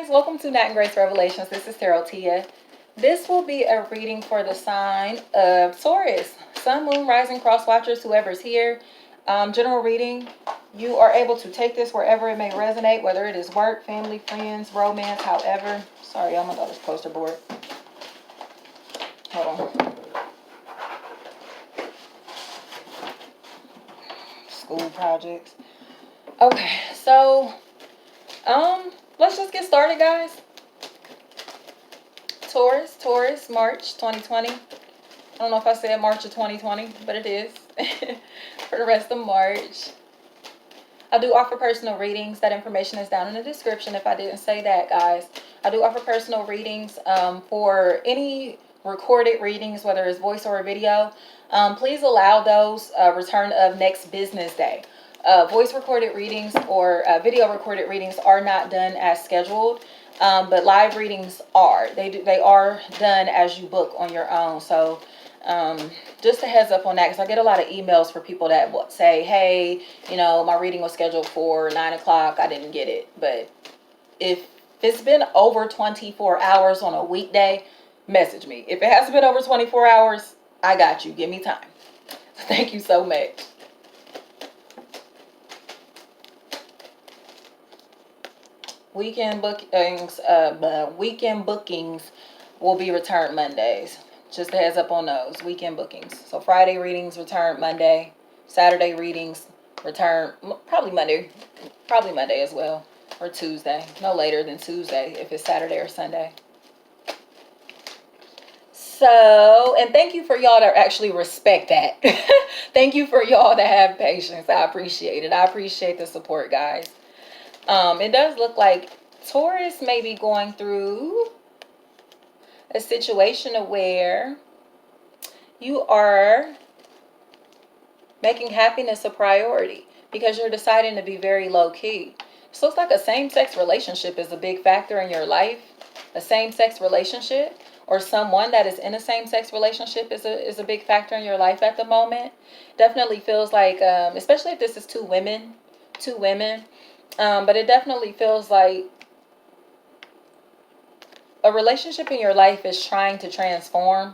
welcome to Nat and Grace Revelations. This is Tarot Tia. This will be a reading for the sign of Taurus. Sun, Moon, Rising, Cross Watchers, whoever's here. General reading. You are able to take this wherever it may resonate, whether it is work, family, friends, romance, however. Sorry, I'm on this poster board. Hold on. School projects. Okay, so let's just get started, guys. Taurus, March 2020. I don't know if I said March of 2020, but it is for the rest of March. I do offer personal readings. That information is down in the description if I didn't say that, guys. I do offer personal readings for any recorded readings, whether it's voice or a video. Please allow those return of next business day. Voice recorded readings or video recorded readings are not done as scheduled, but live readings are. They are done as you book on your own. So just a heads up on that, because I get a lot of emails for people that say, hey, you know, my reading was scheduled for 9 o'clock. I didn't get it. But if it's been over 24 hours on a weekday, message me. If it hasn't been over 24 hours, I got you. Give me time. Thank you so much. Weekend bookings will be returned Mondays. Just a heads up on those weekend bookings. So Friday readings return Monday. Saturday readings return probably Monday as well, or Tuesday. No later than Tuesday if it's Saturday or Sunday. So, and thank you for y'all that actually respect that. Thank you for y'all that have patience. I appreciate it. I appreciate the support, guys. It does look like Taurus may be going through a situation where you are making happiness a priority because you're deciding to be very low-key. So it's like a same-sex relationship is a big factor in your life. A same-sex relationship or someone that is in a same-sex relationship is a big factor in your life at the moment. Definitely feels like, especially if this is two women, but it definitely feels like a relationship in your life is trying to transform.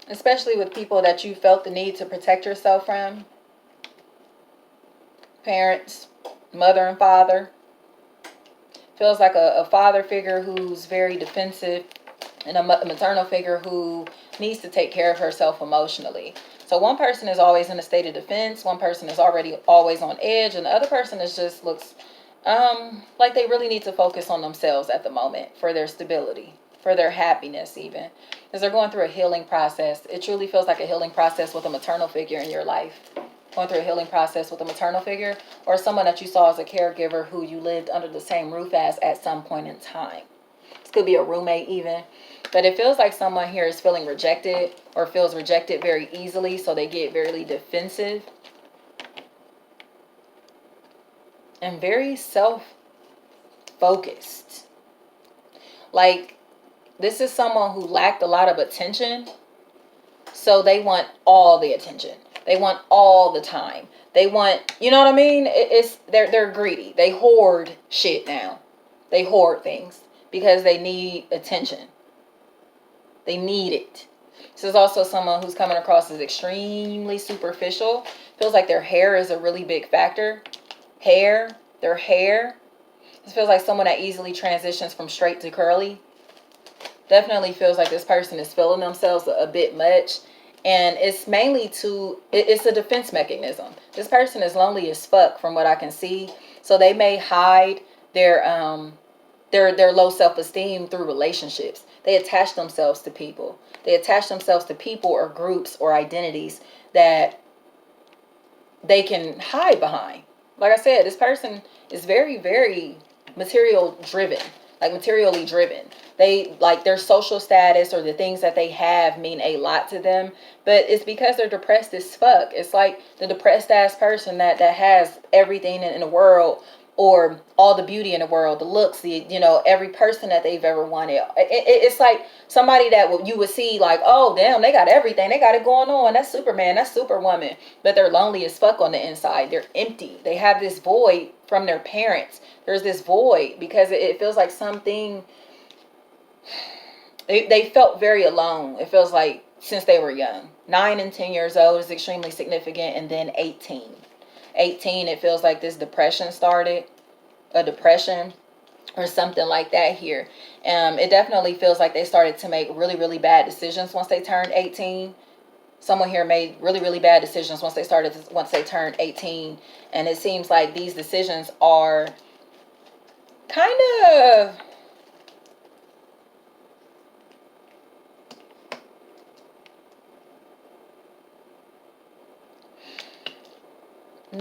Especially with people that you felt the need to protect yourself from. Parents, mother and father. Feels like a father figure who's very defensive and a maternal figure who needs to take care of herself emotionally. So one person is always in a state of defense. One person is always on edge. And the other person just looks like they really need to focus on themselves at the moment for their stability, for their happiness even. Because they're going through a healing process. It truly feels like a healing process with a maternal figure in your life. Going through a healing process with a maternal figure or someone that you saw as a caregiver who you lived under the same roof as at some point in time. This could be a roommate even. But it feels like someone here is feeling rejected or feels rejected very easily, so they get very defensive and very self-focused. Like, this is someone who lacked a lot of attention, so they want all the attention. They want all the time. They want, you know what I mean? They're greedy. They hoard shit now. They hoard things because they need attention. They need it. This is also someone who's coming across as extremely superficial. Feels like their hair is a really big factor. Their hair. This feels like someone that easily transitions from straight to curly. Definitely feels like this person is feeling themselves a bit much. And it's mainly it's a defense mechanism. This person is lonely as fuck from what I can see. So they may hide their low self-esteem through relationships. They attach themselves to people. They attach themselves to people or groups or identities that they can hide behind. Like I said, this person is very, very materially driven. They like their social status or the things that they have mean a lot to them. But it's because they're depressed as fuck. It's like the depressed ass person that has everything in the world or all the beauty in the world, the looks, every person that they've ever wanted. It's like somebody that you would see like, oh damn, they got everything, they got it going on, that's Superman, that's Superwoman, but they're lonely as fuck on the inside. They're empty. They have this void from their parents. There's this void because it feels like something, they felt very alone. It feels like since they were young. 9 and 10 years old is extremely significant, and then 18, it feels like this depression started, a depression or something like that here. It definitely feels like they started to make really, really bad decisions once they turned 18. Someone here made really, really bad decisions once they turned 18. And it seems like these decisions are kind of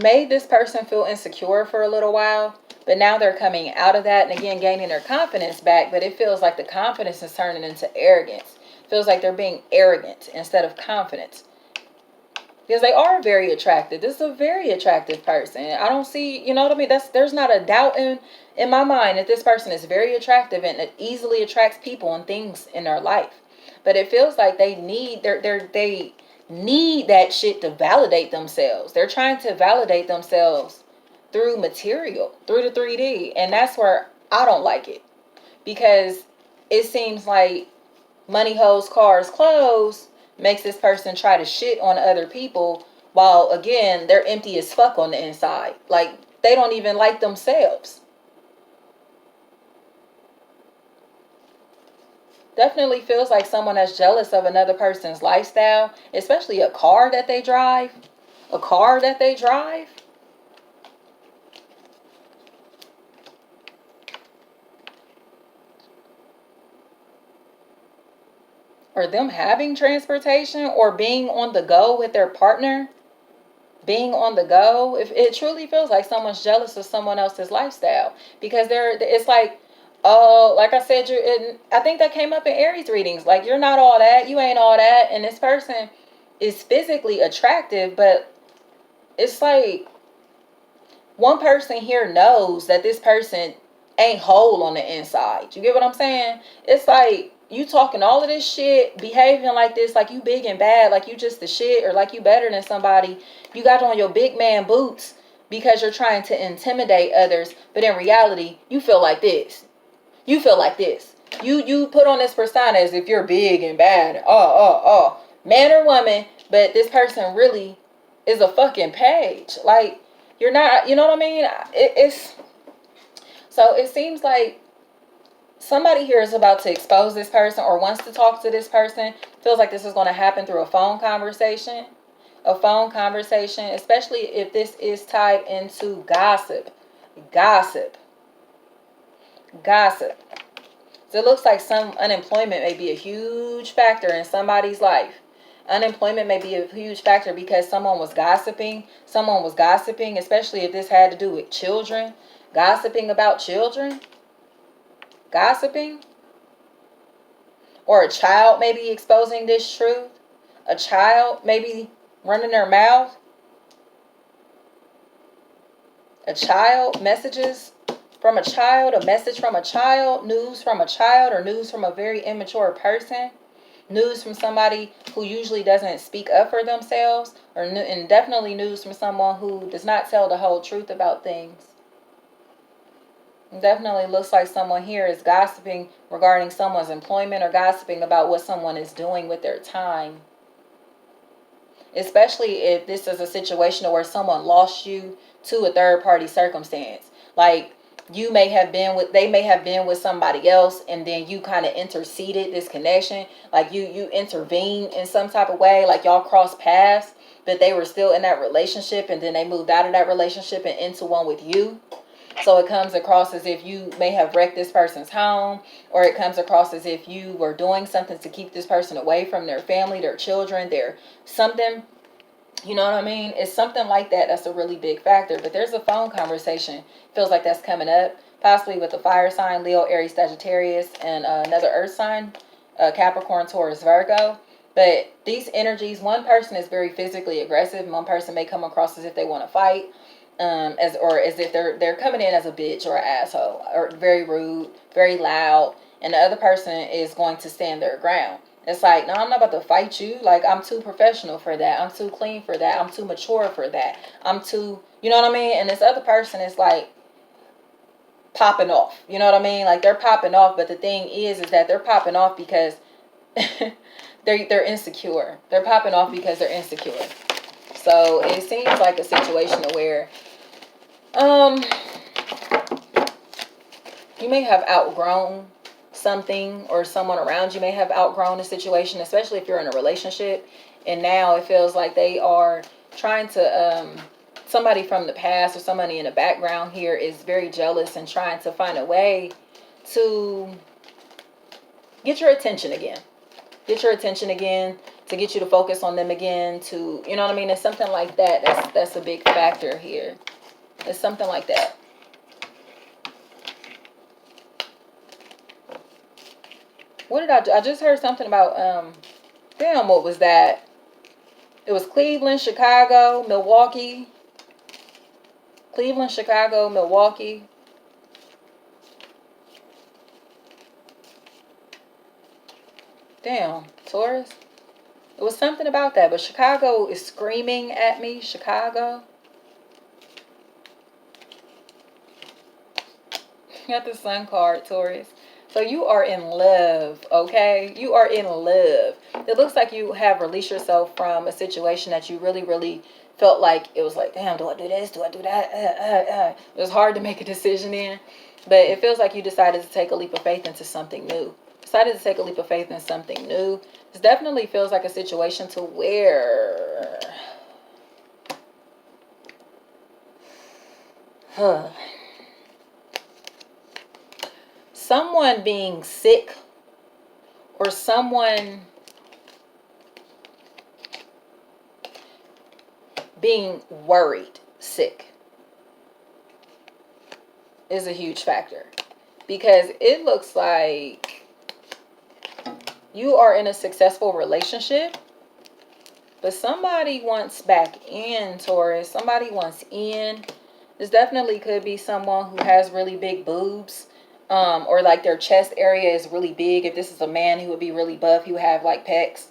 made this person feel insecure for a little while, but now they're coming out of that and again gaining their confidence back. But it feels like the confidence is turning into arrogance. It feels like they're being arrogant instead of confident, because they are very attractive. This is a very attractive person. I don't see, you know what I mean? There's not a doubt in my mind that this person is very attractive and it easily attracts people and things in their life. But it feels like they need they need that shit to validate themselves. They're trying to validate themselves through material, through the 3D. And that's where I don't like it, because it seems like money, hoes, cars, clothes makes this person try to shit on other people, while again they're empty as fuck on the inside. Like they don't even like themselves. Definitely feels like someone that's jealous of another person's lifestyle, especially a car that they drive. A car that they drive. Or them having transportation, or being on the go with their partner. Being on the go. If it truly feels like someone's jealous of someone else's lifestyle, because it's like, oh, like I said, I think that came up in Aries readings. Like, you're not all that, you ain't all that, and this person is physically attractive, but it's like one person here knows that this person ain't whole on the inside. You get what I'm saying? It's like you talking all of this shit, behaving like this, like you big and bad, like you just the shit, or like you better than somebody. You got on your big man boots because you're trying to intimidate others, but in reality, you feel like this. You feel like this. You put on this persona as if you're big and bad. Oh. Man or woman, but this person really is a fucking page. Like, you're not, you know what I mean? So it seems like somebody here is about to expose this person or wants to talk to this person. Feels like this is going to happen through a phone conversation. A phone conversation, especially if this is tied into gossip. Gossip. So it looks like some unemployment may be a huge factor in somebody's life. Unemployment may be a huge factor because someone was gossiping. Especially if this had to do with children. Gossiping about children. Gossiping. Or a child may be exposing this truth. A child may be running their mouth. A child, messages from a child, a message from a child, news from a child, or news from a very immature person. News from somebody who usually doesn't speak up for themselves, and definitely news from someone who does not tell the whole truth about things. It definitely looks like someone here is gossiping regarding someone's employment, or gossiping about what someone is doing with their time. Especially if this is a situation where someone lost you to a third party circumstance. Like, they may have been with somebody else, and then you kind of interceded this connection. Like you intervened in some type of way, like y'all crossed paths, but they were still in that relationship, and then they moved out of that relationship and into one with you. So it comes across as if you may have wrecked this person's home, or it comes across as if you were doing something to keep this person away from their family, their children, their something. You know what I mean? It's something like that that's a really big factor. But there's a phone conversation. Feels like that's coming up. Possibly with a fire sign, Leo, Aries, Sagittarius, and another earth sign, Capricorn, Taurus, Virgo. But these energies, one person is very physically aggressive. And one person may come across as if they want to fight. as if they're coming in as a bitch or an asshole or very rude, very loud, and the other person is going to stand their ground. It's like, no, I'm not about to fight you. Like, I'm too professional for that. I'm too clean for that. I'm too mature for that. I'm too, you know what I mean? And this other person is like popping off. You know what I mean? Like, they're popping off, but the thing is that they're popping off because they're insecure. They're popping off because they're insecure. So it seems like a situation where you may have outgrown something, or someone around you may have outgrown a situation, especially if you're in a relationship, and now it feels like they are trying to somebody from the past or somebody in the background here is very jealous and trying to find a way to get your attention again. Get your attention again, to get you to focus on them again, to, you know what I mean? It's something like that. That's a big factor here. It's something like that. What did I do? I just heard something about, damn, what was that? It was Cleveland, Chicago, Milwaukee. Cleveland, Chicago, Milwaukee. Damn, Taurus. It was something about that, but Chicago is screaming at me. Chicago. You got the sun card, Taurus. So you are in love, okay? You are in love. It looks like you have released yourself from a situation that you really, really felt like it was like, damn, do I do this? Do I do that? It was hard to make a decision in. But it feels like you decided to take a leap of faith into something new. Decided to take a leap of faith in something new. This definitely feels like a situation to where... someone being sick, or someone being worried sick is a huge factor, because it looks like you are in a successful relationship, but somebody wants back in, Taurus. Somebody wants in. This definitely could be someone who has really big boobs, or like their chest area is really big. If this is a man, he would be really buff. He would have like pecs.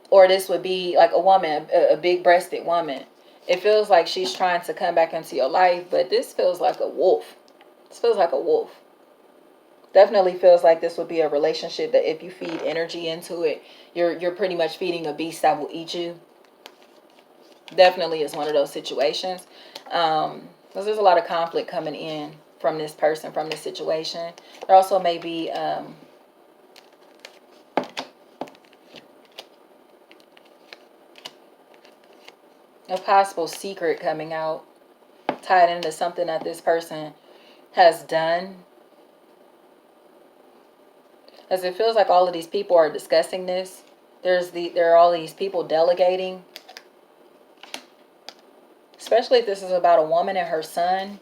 Or this would be like a woman, a big-breasted woman. It feels like she's trying to come back into your life, but this feels like a wolf. This feels like a wolf. Definitely feels like this would be a relationship that if you feed energy into it, you're pretty much feeding a beast that will eat you. Definitely is one of those situations. Because there's a lot of conflict coming in from this person, from this situation. There also may be a possible secret coming out, tied into something that this person has done. As it feels like all of these people are discussing this. There are all these people delegating. Especially if this is about a woman and her son.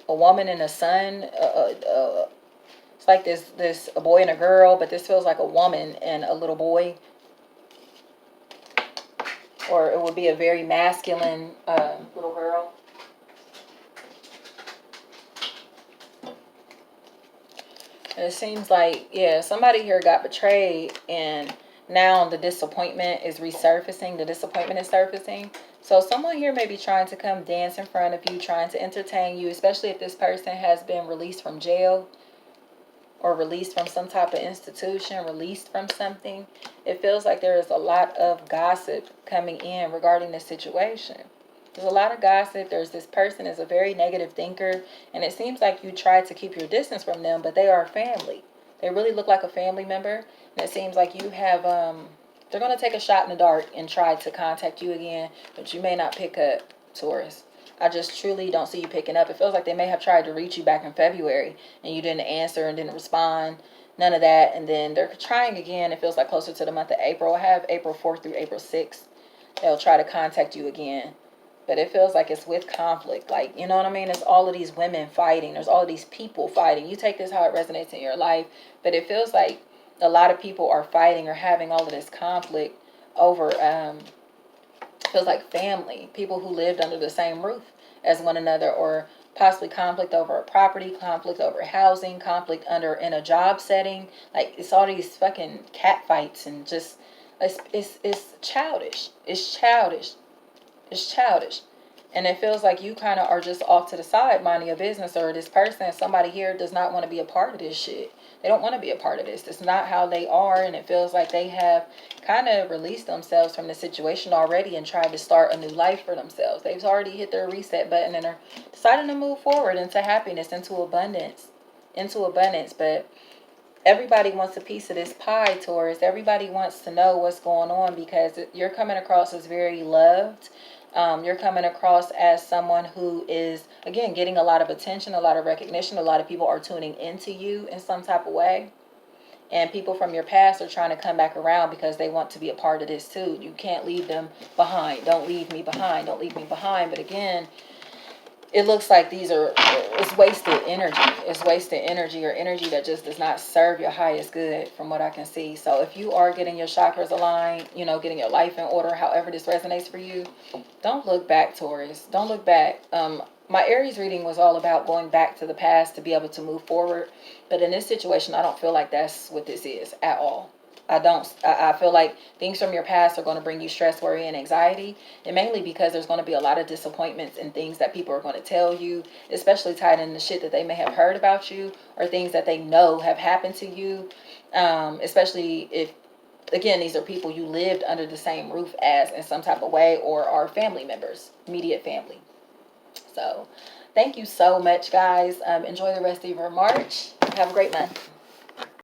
A woman and a son. It's like this a boy and a girl, but this feels like a woman and a little boy. Or it would be a very masculine little girl. And it seems like, yeah, somebody here got betrayed, and now the disappointment is resurfacing. The disappointment is surfacing. So someone here may be trying to come dance in front of you, trying to entertain you, especially if this person has been released from jail or released from some type of institution, released from something. It feels like there is a lot of gossip coming in regarding this situation. There's a lot of gossip. There's this person is a very negative thinker, and it seems like you try to keep your distance from them, but they are family. They really look like a family member, and it seems like you have, they're going to take a shot in the dark and try to contact you again, but you may not pick up, Taurus. I just truly don't see you picking up. It feels like they may have tried to reach you back in February, and you didn't answer and didn't respond. None of that. And then they're trying again. It feels like closer to the month of April. I have April 4th through April 6th. They'll try to contact you again. But it feels like it's with conflict. Like, you know what I mean? There's all of these women fighting. There's all of these people fighting. You take this how it resonates in your life. But it feels like a lot of people are fighting or having all of this conflict over, feels like family. People who lived under the same roof. as one another, or possibly conflict over a property, conflict over housing, conflict in a job setting. Like, it's all these fucking cat fights, and just it's childish. It's childish. It's childish. And it feels like you kind of are just off to the side minding your business, or this person, somebody here, does not want to be a part of this shit. They don't want to be a part of this. It's not how they are, and it feels like they have kind of released themselves from the situation already and tried to start a new life for themselves. They've already hit their reset button and are deciding to move forward into happiness, into abundance. But everybody wants a piece of this pie, Taurus. Everybody wants to know what's going on, because you're coming across as very loved. You're coming across as someone who is, again, getting a lot of attention, a lot of recognition. A lot of people are tuning into you in some type of way. And people from your past are trying to come back around because they want to be a part of this too. You can't leave them behind. Don't leave me behind. Don't leave me behind. But again, it looks like it's wasted energy. It's wasted energy, or energy that just does not serve your highest good, from what I can see. So if you are getting your chakras aligned, getting your life in order, however this resonates for you, don't look back, Taurus. Don't look back. My Aries reading was all about going back to the past to be able to move forward. But in this situation, I don't feel like that's what this is at all. I feel like things from your past are going to bring you stress, worry, and anxiety. And mainly because there's going to be a lot of disappointments and things that people are going to tell you, especially tied in the shit that they may have heard about you, or things that they know have happened to you. Especially if, again, these are people you lived under the same roof as in some type of way, or are family members, immediate family. So thank you so much, guys. Enjoy the rest of your March. Have a great month.